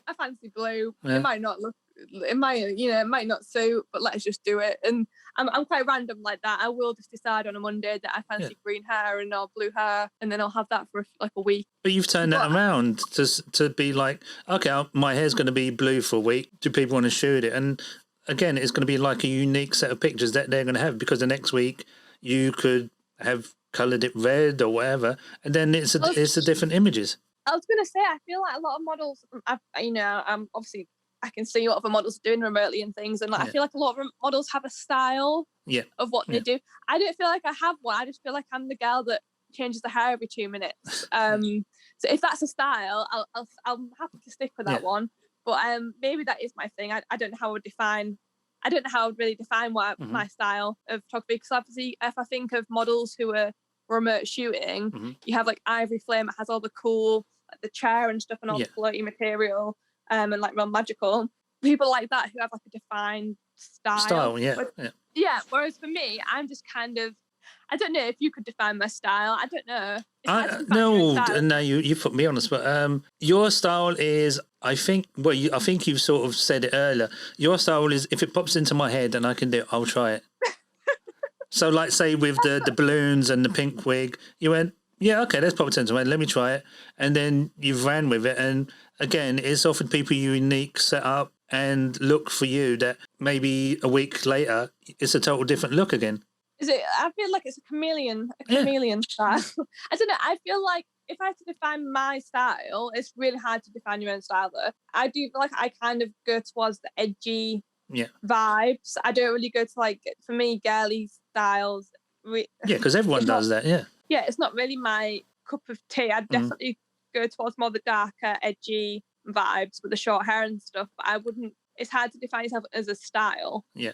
I fancy blue. It might not look, it might not suit, but let's just do it. And I'm quite random like that. I will just decide on a Monday that I fancy green hair and or blue hair, and then I'll have that for like a week. But you've turned that around to be like, okay, my hair's going to be blue for a week. Do people want to shoot it? And again, it's going to be like a unique set of pictures that they're going to have, because the next week you could have coloured it red or whatever, and then it's the different images. I was going to say, I feel like a lot of models, obviously I can see what other models are doing remotely and things, and I feel like a lot of models have a style of what they do. I don't feel like I have one. I just feel like I'm the girl that changes the hair every 2 minutes. So if that's a style, I'm happy to stick with that one. But maybe that is my thing. I don't know how I would really define what my style of photography, because obviously if I think of models who are remote shooting, you have like Ivory Flame, it has all the cool, like the chair and stuff and all the floaty material, and like real magical. People like that who have like a defined style. Whereas for me, I'm just kind of, I don't know if you could define my style. I don't know. It's hard to define your own No, style. no, you put me on the spot. Your style is, I think, I think you've sort of said it earlier. Your style is, if it pops into my head and I can do it, I'll try it. So, like, say with the balloons and the pink wig, you went, yeah, okay, let's pop it into my head. Let me try it, and then you've ran with it. And again, it's offered people a unique setup and look for you that maybe a week later it's a total different look again. Is it? I feel like it's a chameleon style. I don't know. I feel like if I had to define my style, it's really hard to define your own style. Though I do feel like I kind of go towards the edgy vibes. I don't really go to, like, for me, girly styles. Yeah, because everyone does that. Yeah. Yeah, it's not really my cup of tea. I'd definitely go towards more the darker, edgy vibes with the short hair and stuff. But I wouldn't. It's hard to define yourself as a style. Yeah.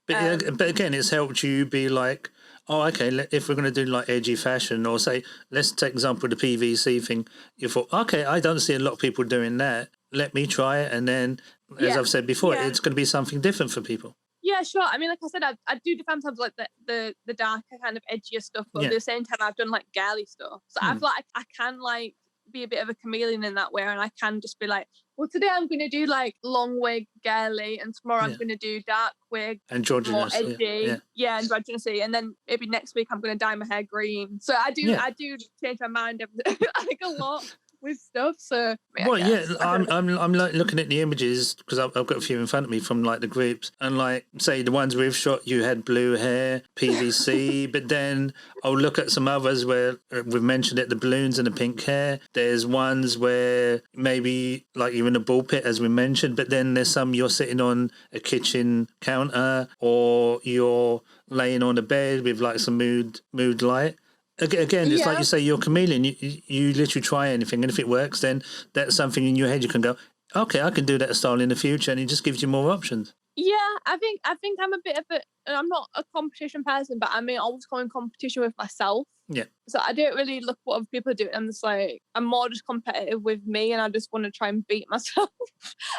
But again, it's helped you be like, oh, okay, if we're going to do like edgy fashion, or say, let's take example of the PVC thing. You thought, okay, I don't see a lot of people doing that. Let me try it. And then, as I've said before, it's going to be something different for people. Yeah, sure. I mean, like I said, I do define myself like the darker kind of edgier stuff, but at the same time, I've done like girly stuff. So I feel like I can like be a bit of a chameleon in that way, and I can just be like, well, today I'm going to do like long wig girly, and tomorrow I'm going to do dark wig, androgynous, more edgy, androgynousy, and then maybe next week I'm going to dye my hair green. So I do change my mind like a lot with stuff. So I'm like looking at the images because I've got a few in front of me from like the groups, and like say the ones we've shot, you had blue hair, PVC, but then I'll look at some others where we've mentioned it, the balloons and the pink hair. There's ones where maybe like you're in a ball pit, as we mentioned, but then there's some you're sitting on a kitchen counter, or you're laying on a bed with like some mood light. Again, it's like you say, you're a chameleon. You literally try anything, and if it works, then that's something in your head you can go, okay, I can do that style in the future, and it just gives you more options. Yeah, I think I'm a bit of I'm not a competition person, but I mean, I always go in competition with myself. Yeah. So I don't really look what other people do. I'm just like, I'm more just competitive with me, and I just want to try and beat myself.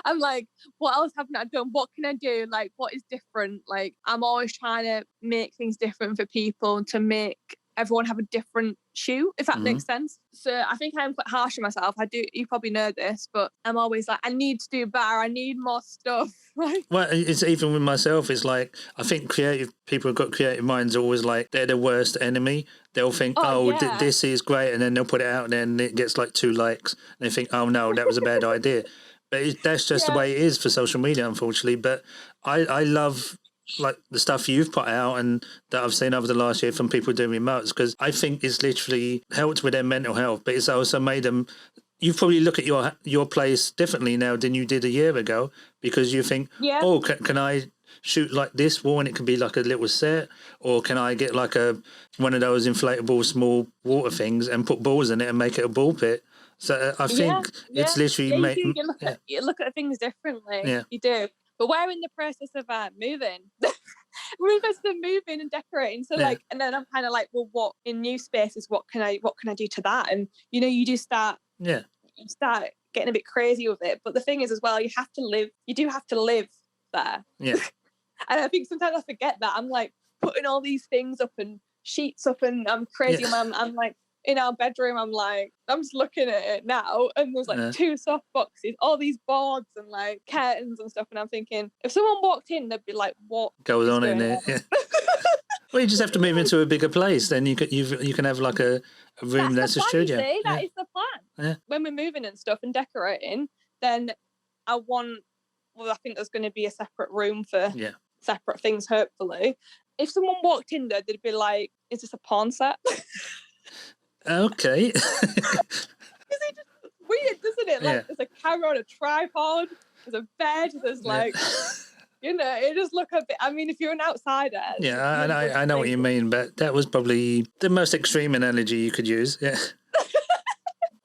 I'm like, what else haven't I done? What can I do? Like, what is different? Like, I'm always trying to make things different for people, to make everyone have a different shoe, if that makes sense. So I think I'm quite harsh on myself. You probably know this, but I'm always like, I need to do better. I need more stuff. Well, it's even with myself. It's like, I think creative people who've got creative minds are always like, they're the worst enemy. They'll think, this is great, and then they'll put it out, and then it gets like 2 likes. And they think, oh no, that was a bad idea. But that's just the way it is for social media, unfortunately. But I love like the stuff you've put out and that I've seen over the last year from people doing remotes, because I think it's literally helped with their mental health, but it's also made them, you probably look at your place differently now than you did a year ago, because you think, oh, can I shoot like this wall and it can be like a little set, or can I get like one of those inflatable small water things and put balls in it and make it a ball pit. So I think it's literally you look at things differently. Yeah. You do. But we're in the process of moving. We're in the process of moving and decorating. So and then I'm kind of like, well, what in new spaces? What can I do to that? And you do start. Yeah. You start getting a bit crazy with it. But the thing is, as well, you do have to live there. Yeah. And I think sometimes I forget that. I'm like putting all these things up and sheets up, and I'm crazy. Yeah. I'm like, in our bedroom, I'm just looking at it now, and there's like 2 soft boxes, all these boards and like curtains and stuff, and I'm thinking, if someone walked in, they'd be like, what goes on in there? Yeah. Well, you just have to move into a bigger place, then you can have like a room that's a studio. That is the plan. Yeah. When we're moving and stuff and decorating, then I think there's going to be a separate room for separate things, hopefully. If someone walked in there, they'd be like, is this a porn set? Okay. It's weird, doesn't it? Like there's a camera on a tripod, there's a bed, there's like, it just look a bit. I mean, if you're an outsider. Yeah, I know what you mean, but that was probably the most extreme analogy you could use. Yeah.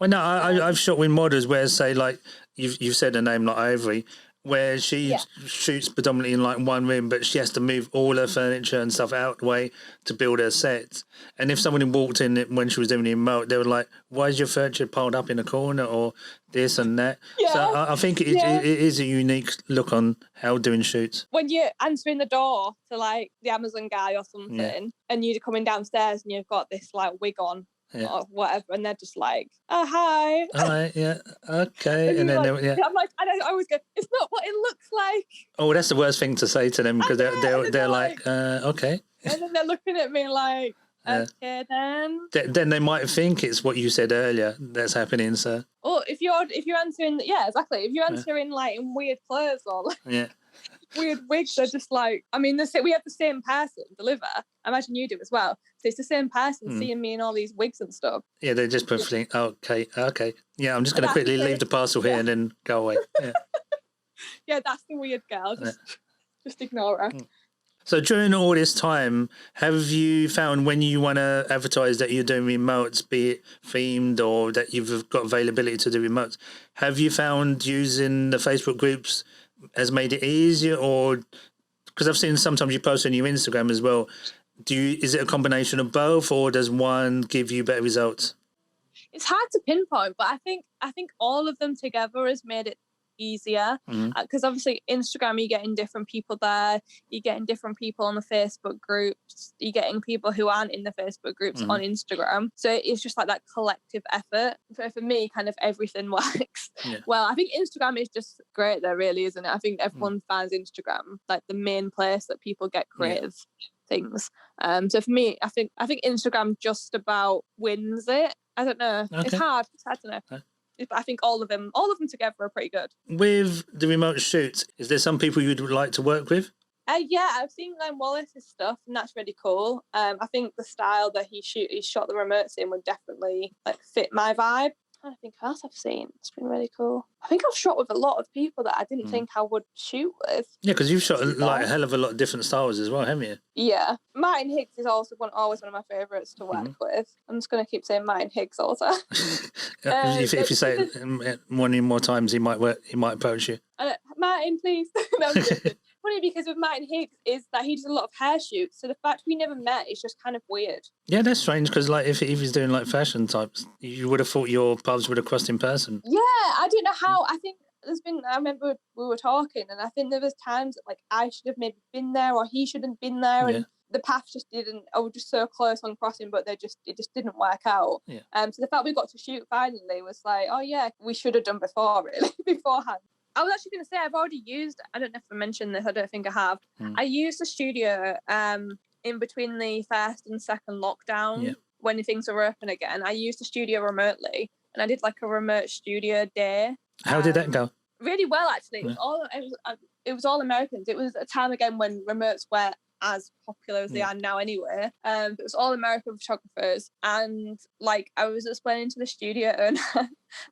Well, no, I've shot with models where, say, like you've said a name like Ivory, where she shoots predominantly in like one room, but she has to move all her furniture and stuff out the way to build her sets. And if someone walked in when she was doing the remote, they were like, "Why is your furniture piled up in a corner?" or this and that. Yeah. So I think it is a unique look on how doing shoots. When you're answering the door to like the Amazon guy or something, and you're coming downstairs and you've got this like wig on. Or whatever, and they're just like, "Oh, hi." Hi, yeah, okay, and then like, I'm like, I always go, "It's not what it looks like." Oh, that's the worst thing to say to them because they're like, okay, and then they're looking at me like, okay, then. Then they might think it's what you said earlier that's happening. So, or if you're answering, exactly. If you're answering like in weird clothes or like weird wigs, they're just like, I mean, we have the same person deliver. I imagine you do as well. So it's the same person seeing me in all these wigs and stuff. Yeah, they just think, okay. Yeah, I'm just going to quickly leave the parcel here and then go away. Yeah, that's the weird girl. Just ignore her. So during all this time, have you found when you want to advertise that you're doing remotes, be it themed or that you've got availability to do remotes, have you found using the Facebook groups has made it easier, or because I've seen sometimes you post on your Instagram as well, is it a combination of both, or does one give you better results? It's hard to pinpoint, but I think all of them together has made it easier, because obviously Instagram, you're getting different people there, you're getting different people on the Facebook groups, you're getting people who aren't in the Facebook groups on Instagram, so it's just like that collective effort. For me, kind of everything works. Well, I think Instagram is just great there, really, isn't it? I think everyone finds Instagram like the main place that people get creative things. So for me, I think Instagram just about wins it. I don't know. Okay. It's hard to know. But I think all of them together are pretty good. With the remote shoots, is there some people you'd like to work with? I've seen Glenn Wallace's stuff, and that's really cool. I think the style that he shot the remotes in would definitely like fit my vibe. I think else I've seen. It's been really cool. I think I've shot with a lot of people that I didn't think I would shoot with. Yeah, because you've shot like a hell of a lot of different styles as well, haven't you? Yeah. Martin Higgs is also always one of my favourites to work with. I'm just going to keep saying Martin Higgs all the time. If you say it many more times, he might approach you. Martin, please. No, I'm joking. Funny because with Martin Higgs is that he does a lot of hair shoots, so the fact we never met is just kind of weird. Yeah, that's strange because like if he's doing like fashion types, you would have thought your paths would have crossed in person. Yeah, I don't know how. I think I remember we were talking, and I think there was times that like I should have maybe been there or he should have been there, and the paths just didn't. I was just so close on crossing, but it just didn't work out. Yeah. So the fact we got to shoot finally was like, oh yeah, we should have done beforehand. I was actually going to say I've already used, I don't know if I mentioned this, I don't think I have. I used the studio in between the first and second lockdown when things were open again. I used the studio remotely and I did like a remote studio day. How did that go? Really well, actually. It was all Americans. It was a time again when remotes weren't as popular as they are now anyway. It was all American photographers, and like I was explaining to the studio and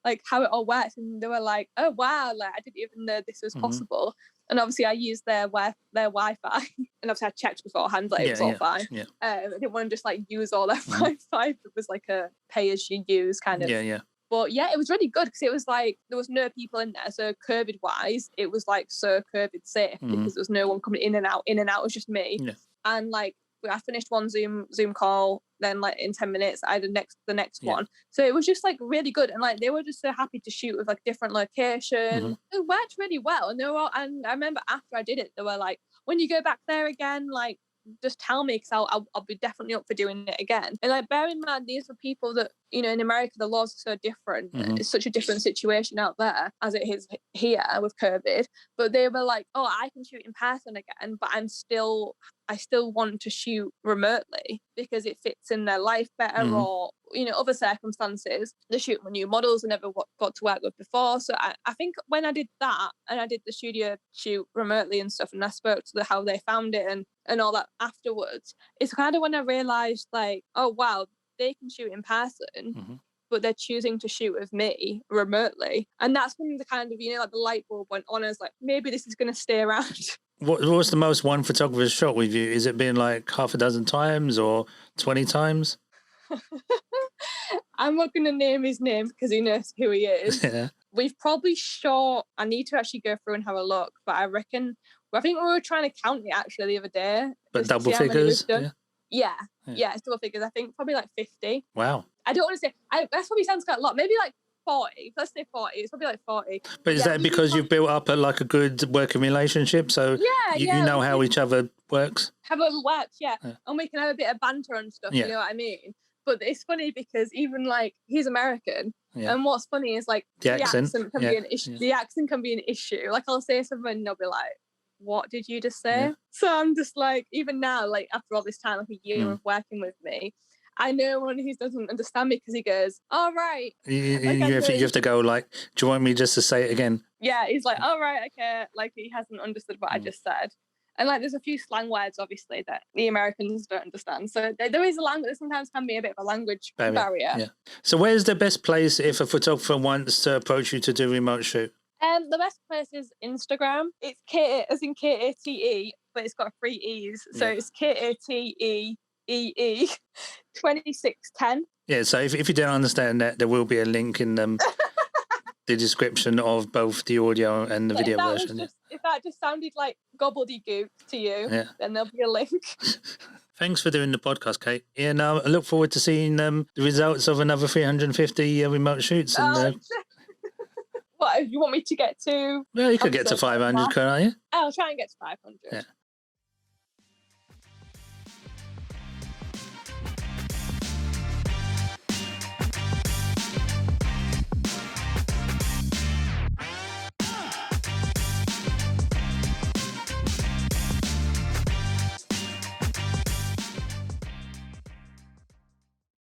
like how it all works, and they were like, oh wow, like I didn't even know this was possible. And obviously I used their Wi-Fi and obviously I checked beforehand that it was all fine. I didn't want to just like use all their Wi-Fi. It was like a pay as you use kind of. But yeah, it was really good because it was like there was no people in there. So COVID wise, it was like so COVID safe because there was no one coming in and out. It was just me. And like I finished one Zoom call, then like in 10 minutes I had the next one. So it was just like really good, and like they were just so happy to shoot with like different locations. It worked really well, and and I remember after I did it, they were like, when you go back there again, like just tell me because I'll be definitely up for doing it again. And like bear in mind, these are people that, you know, in America the laws are so different. It's such a different situation out there as it is here with COVID. But they were like, oh, I can shoot in person again, but I still want to shoot remotely because it fits in their life better, or you know, other circumstances. They're shooting with new models I never got to work with before. So I think when I did that and I did the studio shoot remotely and stuff, and I spoke to how they found it and all that afterwards, it's kind of when I realised like, oh wow, they can shoot in person, but they're choosing to shoot with me remotely. And that's when the kind of, you know, like the light bulb went on. I was like, maybe this is going to stay around. What was the most one photographer shot with you? Is it been like half a dozen times or 20 times? I'm not going to name his name because he knows who he is. we've probably shot. I need to actually go through and have a look, but I think we were trying to count it actually the other day. But double figures? Yeah, it's double figures. I think probably like 50. Wow. I don't want to say, that probably sounds quite a lot. Maybe like 40. Let's say 40. It's probably like 40. But is that because you've built up a good working relationship? So you know how each other works? How it works, yeah. And we can have a bit of banter and stuff, you know what I mean? But it's funny because even like he's American, and what's funny is like the accent can be an issue. Yeah. The accent can be an issue. Like I'll say something and they'll be like, "What did you just say?" Yeah. So I'm just like, even now, like after all this time, like a year of working with me, I know when he doesn't understand me because he goes, "All right." You have to go like, "Do you want me just to say it again?" Yeah, he's like, "All right, okay." Like he hasn't understood what I just said. And like, there's a few slang words, obviously, that the Americans don't understand. So there is a language. There sometimes can be a bit of a language barrier. Yeah. So where's the best place if a photographer wants to approach you to do remote shoot? The best place is Instagram. It's Kate, as in Kate, but it's got 3 E's. So it's KateEE 2610. Yeah. So if you don't understand that, there will be a link in the description of both the audio and the video version. If that just sounded like gobbledygook to you, then there'll be a link. Thanks for doing the podcast, Kate. Yeah, no, I look forward to seeing the results of another 350 remote shoots. And, what, you want me to get to? Well, you could get to 500, can't you? I'll try and get to 500. Yeah.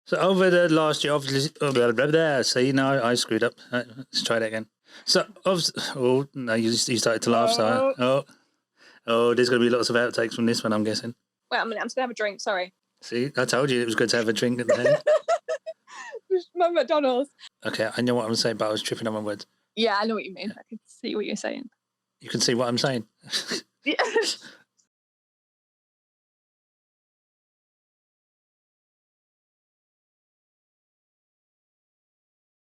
So over the last year, obviously, see, no, I screwed up. Let's try that again. So, oh no, you started to laugh. So, there's going to be lots of outtakes from this one, I'm guessing. Wait a minute, I'm just going to have a drink. Sorry. See, I told you it was good to have a drink at the end. My McDonald's. Okay, I know what I'm saying, but I was tripping on my words. Yeah, I know what you mean. I can see what you're saying. You can see what I'm saying. Yeah.